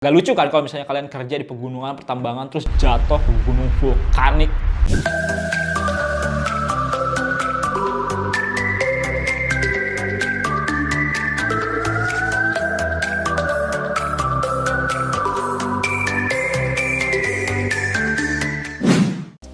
Gak lucu kan kalau misalnya kalian kerja di pegunungan, pertambangan, terus jatuh ke gunung vulkanik.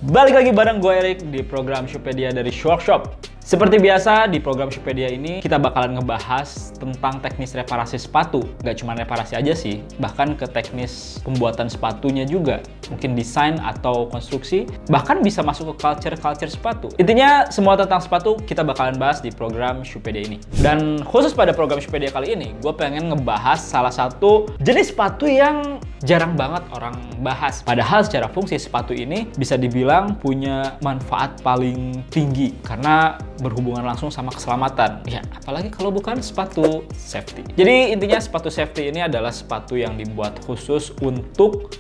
Balik lagi bareng gue Erik di program Shopedia dari Workshop. Seperti biasa, di program Shopedia ini kita bakalan ngebahas tentang teknis reparasi sepatu. Gak cuma reparasi aja sih, bahkan ke teknis pembuatan sepatunya juga. Mungkin desain atau konstruksi, bahkan bisa masuk ke culture sepatu. Intinya, semua tentang sepatu kita bakalan bahas di program Shopedia ini. Dan khusus pada program Shopedia kali ini, gue pengen ngebahas salah satu jenis sepatu yang jarang banget orang bahas. Padahal secara fungsi sepatu ini bisa dibilang punya manfaat paling tinggi karena berhubungan langsung sama keselamatan. Ya, apalagi kalau bukan sepatu safety. Jadi intinya sepatu safety ini adalah sepatu yang dibuat khusus untuk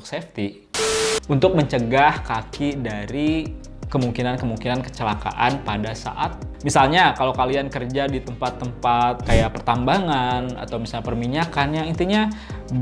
safety. Untuk mencegah kaki dari kemungkinan kecelakaan pada saat misalnya kalau kalian kerja di tempat-tempat kayak pertambangan atau misalnya perminyakan yang intinya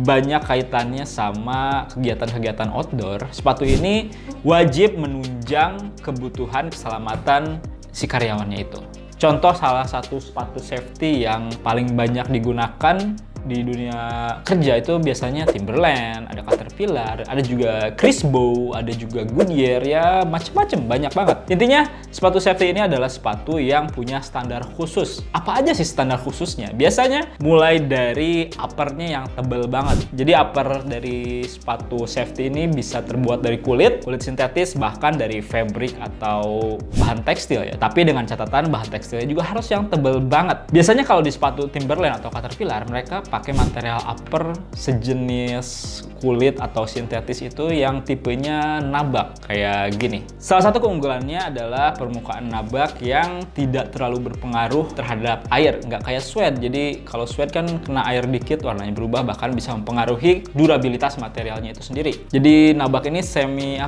banyak kaitannya sama kegiatan-kegiatan outdoor, sepatu ini wajib menunjang kebutuhan keselamatan si karyawannya itu. Contoh salah satu sepatu safety yang paling banyak digunakan di dunia kerja itu biasanya Timberland, ada Caterpillar, ada juga Crispo, ada juga Goodyear, ya macem-macem, banyak banget. Intinya sepatu safety ini adalah sepatu yang punya standar khusus. Apa aja sih standar khususnya? Biasanya mulai dari uppernya yang tebal banget. Jadi upper dari sepatu safety ini bisa terbuat dari kulit sintetis, bahkan dari fabric atau bahan tekstil ya. Tapi dengan catatan bahan tekstilnya juga harus yang tebal banget. Biasanya kalau di sepatu Timberland atau Caterpillar, mereka pakai material upper sejenis kulit atau sintetis itu yang tipenya nabak kayak gini. Salah satu keunggulannya adalah permukaan nabak yang tidak terlalu berpengaruh terhadap air, nggak kayak suede. Jadi kalau suede kan kena air dikit warnanya berubah, bahkan bisa mempengaruhi durabilitas materialnya itu sendiri. Jadi nabak ini semi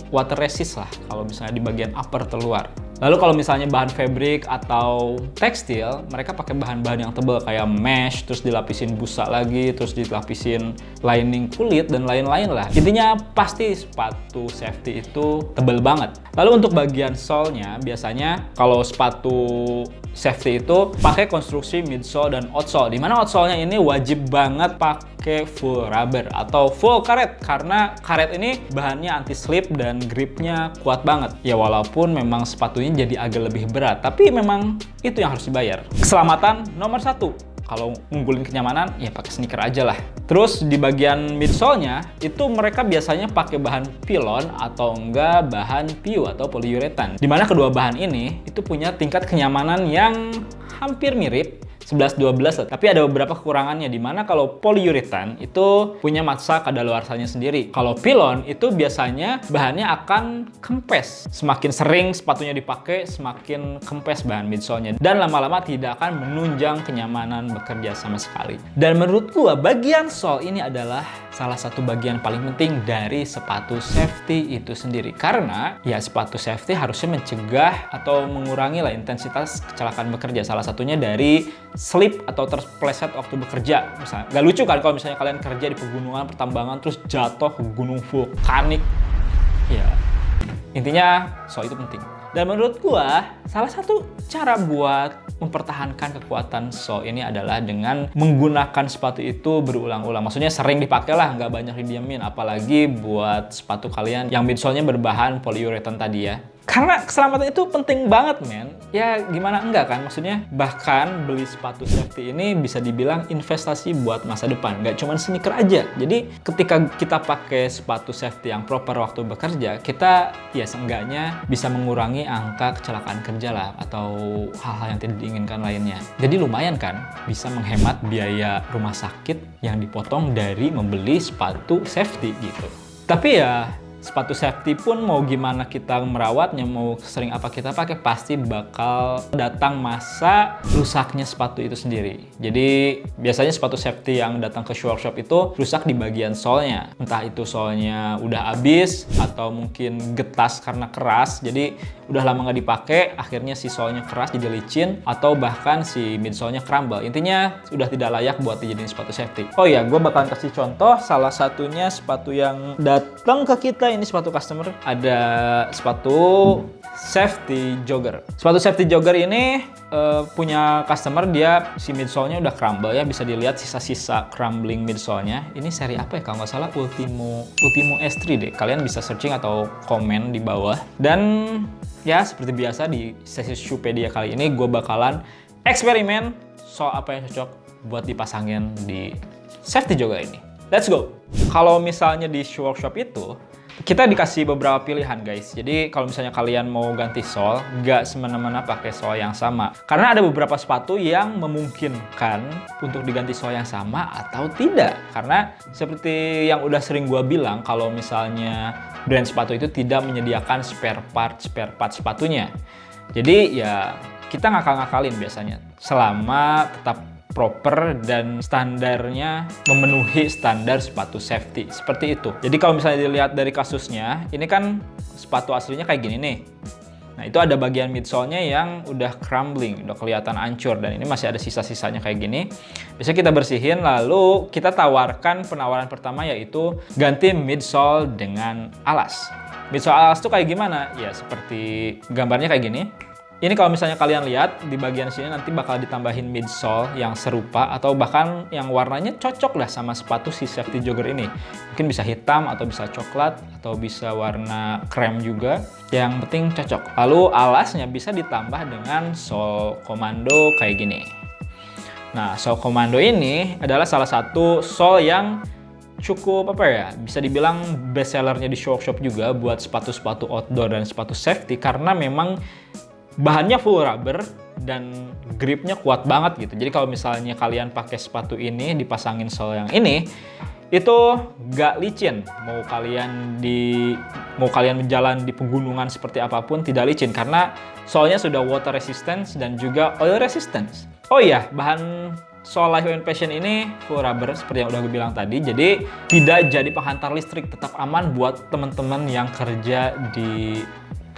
water resist lah kalau misalnya di bagian upper terluar. Lalu kalau misalnya bahan fabric atau tekstil, mereka pakai bahan-bahan yang tebal kayak mesh, terus dilapisin busa lagi, terus dilapisin lining kulit dan lain-lain lah. Intinya pasti sepatu safety itu tebal banget. Lalu untuk bagian sole-nya, biasanya kalau sepatu safety itu pakai konstruksi midsole dan outsole. Dimana outsole-nya ini wajib banget pakai full rubber atau full karet karena karet ini bahannya anti slip dan gripnya kuat banget. Ya walaupun memang sepatunya jadi agak lebih berat, tapi memang itu yang harus dibayar. Keselamatan nomor 1. Kalau ngunggulin kenyamanan, ya pakai sneaker aja lah. Terus di bagian midsole-nya, itu mereka biasanya pakai bahan pilon atau enggak bahan PU atau polyurethane. Dimana kedua bahan ini, itu punya tingkat kenyamanan yang hampir mirip, 11-12 lah. Tapi ada beberapa kekurangannya, dimana kalau polyurethane itu punya masa kadaluarsanya sendiri. Kalau pilon itu biasanya bahannya akan kempes. Semakin sering sepatunya dipakai, semakin kempes bahan midsole-nya. Dan lama-lama tidak akan menunjang kenyamanan bekerja sama sekali. Dan menurut gua, bagian sole ini adalah salah satu bagian paling penting dari sepatu safety itu sendiri. Karena ya sepatu safety harusnya mencegah atau mengurangi lah intensitas kecelakaan bekerja. Salah satunya dari slip atau terpleset waktu bekerja. Misalnya, gak lucu kan kalau misalnya kalian kerja di pegunungan, pertambangan, terus jatuh ke gunung vulkanik. Ya, intinya sole itu penting. Dan menurut gua, salah satu cara buat mempertahankan kekuatan sole ini adalah dengan menggunakan sepatu itu berulang-ulang. Maksudnya sering dipakai lah, nggak banyak didiamin. Apalagi buat sepatu kalian yang midsole-nya berbahan polyurethane tadi ya. Karena keselamatan itu penting banget, men. Ya gimana enggak kan? Maksudnya bahkan beli sepatu safety ini bisa dibilang investasi buat masa depan. Nggak cuma sneaker aja. Jadi ketika kita pakai sepatu safety yang proper waktu bekerja, kita ya seenggaknya bisa mengurangi angka kecelakaan kerja lah atau hal-hal yang tidak diinginkan lainnya. Jadi lumayan kan? Bisa menghemat biaya rumah sakit yang dipotong dari membeli sepatu safety gitu. Tapi ya sepatu safety pun mau gimana kita merawatnya, mau sering apa kita pakai, pasti bakal datang masa rusaknya sepatu itu sendiri. Jadi biasanya sepatu safety yang datang ke workshop itu rusak di bagian sole-nya. Entah itu sole-nya udah habis atau mungkin getas karena keras. Jadi udah lama nggak dipakai, akhirnya si solnya keras jadi licin, atau bahkan si midsole-nya crumble. Intinya udah tidak layak buat dijadiin sepatu safety. Oh iya, gue bakalan kasih contoh salah satunya sepatu yang datang ke kita, ini sepatu customer. Ada sepatu safety jogger. Sepatu safety jogger ini punya customer, dia si midsole-nya udah crumble ya, bisa dilihat sisa-sisa crumbling midsole-nya. Ini seri apa ya kalau nggak salah, Ultimo S3 deh. Kalian bisa searching atau komen di bawah. Dan ya seperti biasa di sesi Shoepedia kali ini gue bakalan eksperimen soal apa yang cocok buat dipasangin di safety jogger ini. Let's go! Kalau misalnya di shoe workshop itu, kita dikasih beberapa pilihan guys. Jadi kalau misalnya kalian mau ganti sole, nggak semena-mena pakai sole yang sama. Karena ada beberapa sepatu yang memungkinkan untuk diganti sole yang sama atau tidak. Karena seperti yang udah sering gue bilang, kalau misalnya brand sepatu itu tidak menyediakan spare part sepatunya. Jadi ya kita ngakal-ngakalin biasanya. Selama tetap proper dan standarnya memenuhi standar sepatu safety, seperti itu. Jadi kalau misalnya dilihat dari kasusnya, ini kan sepatu aslinya kayak gini nih. Nah itu ada bagian midsole-nya yang udah crumbling, udah kelihatan hancur, dan ini masih ada sisa-sisanya kayak gini. Bisa kita bersihin, lalu kita tawarkan penawaran pertama, yaitu ganti midsole dengan alas. Midsole alas itu kayak gimana? Ya seperti gambarnya kayak gini. Ini kalau misalnya kalian lihat di bagian sini nanti bakal ditambahin midsole yang serupa atau bahkan yang warnanya cocok lah sama sepatu si safety jogger ini. Mungkin bisa hitam atau bisa coklat atau bisa warna krem juga. Yang penting cocok. Lalu alasnya bisa ditambah dengan sole komando kayak gini. Nah, sole komando ini adalah salah satu sole yang cukup apa ya, bisa dibilang best sellernya di shoe workshop juga buat sepatu-sepatu outdoor dan sepatu safety, karena memang bahannya full rubber dan gripnya kuat banget gitu. Jadi kalau misalnya kalian pakai sepatu ini dipasangin sole yang ini, itu nggak licin. Mau kalian berjalan di pegunungan seperti apapun tidak licin karena solenya sudah water resistance dan juga oil resistance. Oh iya, bahan sole Life and Passion ini full rubber seperti yang udah gue bilang tadi. Jadi tidak jadi penghantar listrik, tetap aman buat teman-teman yang kerja di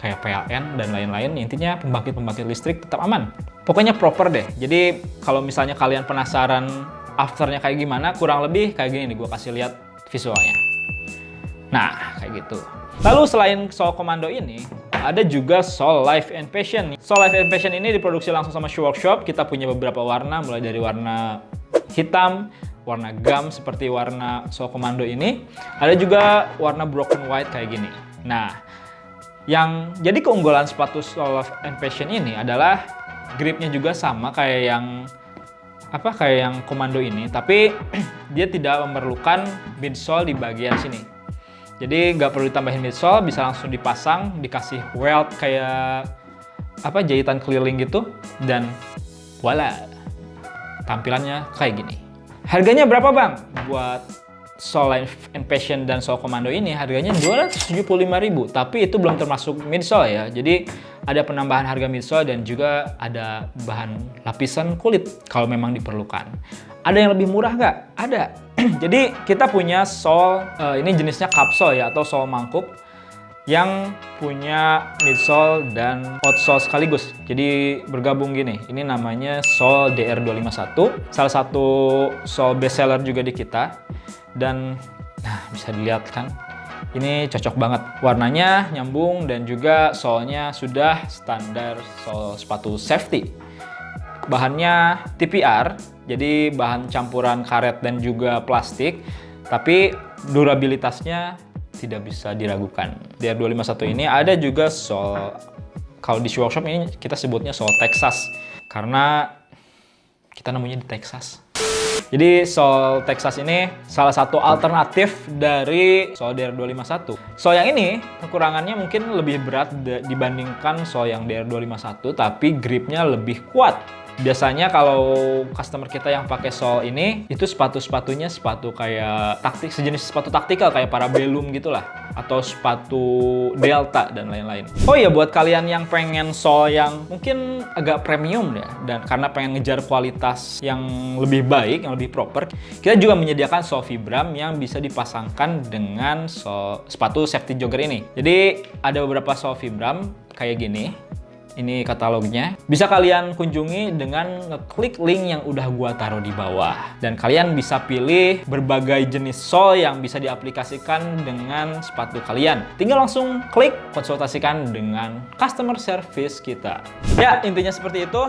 kayak PLN dan lain-lain. Intinya pembangkit listrik tetap aman. Pokoknya proper deh. Jadi kalau misalnya kalian penasaran afternya kayak gimana, kurang lebih kayak gini nih, gue kasih lihat visualnya. Nah, kayak gitu. Lalu selain sole komando ini, ada juga sole Life and Passion. Sole Life and Passion ini diproduksi langsung sama Shoe Workshop. Kita punya beberapa warna, mulai dari warna hitam, warna gum seperti warna sole komando ini. Ada juga warna broken white kayak gini. Nah, yang jadi keunggulan sepatu sole Life and Passion ini adalah gripnya juga sama kayak yang komando ini, tapi dia tidak memerlukan midsole di bagian sini. Jadi nggak perlu ditambahin midsole, bisa langsung dipasang, dikasih welt kayak jahitan keliling gitu, dan voila, tampilannya kayak gini. Harganya berapa bang? Buat sole Life and Passion dan sole komando ini harganya 275.000, tapi itu belum termasuk midsole ya. Jadi ada penambahan harga midsole dan juga ada bahan lapisan kulit kalau memang diperlukan. Ada yang lebih murah nggak? Ada. Jadi kita punya sole, ini jenisnya kapsol ya, atau sole mangkuk yang punya midsole dan outsole sekaligus. Jadi bergabung gini. Ini namanya sole DR251, salah satu sole best seller juga di kita. Dan nah, bisa dilihat kan, ini cocok banget, warnanya nyambung dan juga solnya sudah standar sole sepatu safety. Bahannya TPR, jadi bahan campuran karet dan juga plastik, tapi durabilitasnya tidak bisa diragukan. DR251 ini ada juga sole, kalau di Shoe Workshop ini kita sebutnya sole Texas karena kita nemunya di Texas. Jadi sole Texas ini salah satu alternatif dari sole DR251. Sole yang ini kekurangannya mungkin lebih berat dibandingkan sole yang DR251, tapi gripnya lebih kuat. Biasanya kalau customer kita yang pakai sole ini, itu sepatu-sepatunya sepatu kayak sejenis sepatu taktikal kayak Parabellum gitulah, atau sepatu Delta dan lain-lain. Oh iya, buat kalian yang pengen sole yang mungkin agak premium ya, dan karena pengen ngejar kualitas yang lebih baik, yang lebih proper, kita juga menyediakan sole Vibram yang bisa dipasangkan dengan sepatu safety jogger ini. Jadi ada beberapa sole Vibram kayak gini. Ini katalognya. Bisa kalian kunjungi dengan ngeklik link yang udah gua taruh di bawah. Dan kalian bisa pilih berbagai jenis sole yang bisa diaplikasikan dengan sepatu kalian. Tinggal langsung klik, konsultasikan dengan customer service kita. Ya, intinya seperti itu.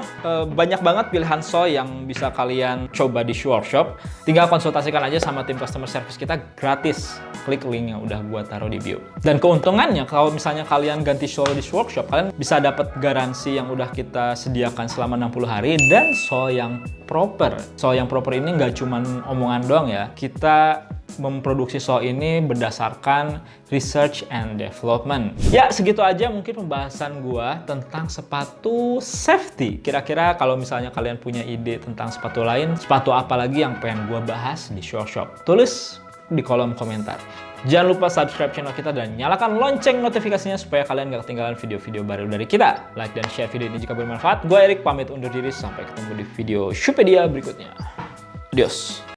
Banyak banget pilihan sole yang bisa kalian coba di Workshop. Tinggal konsultasikan aja sama tim customer service kita gratis. Klik link yang udah gua taruh di bio. Dan keuntungannya, kalau misalnya kalian ganti sole di Workshop, kalian bisa dapat garansi yang udah kita sediakan selama 60 hari dan sole yang proper. Sole yang proper ini nggak cuman omongan doang ya. Kita memproduksi sole ini berdasarkan research and development. Ya, segitu aja mungkin pembahasan gua tentang sepatu safety. Kira-kira kalau misalnya kalian punya ide tentang sepatu lain, sepatu apa lagi yang pengen gua bahas di Workshop? Tulis di kolom komentar. Jangan lupa subscribe channel kita dan nyalakan lonceng notifikasinya supaya kalian gak ketinggalan video-video baru dari kita. Like dan share video ini jika bermanfaat. Gue Erik pamit undur diri, sampai ketemu di video Shupedia berikutnya. Adios.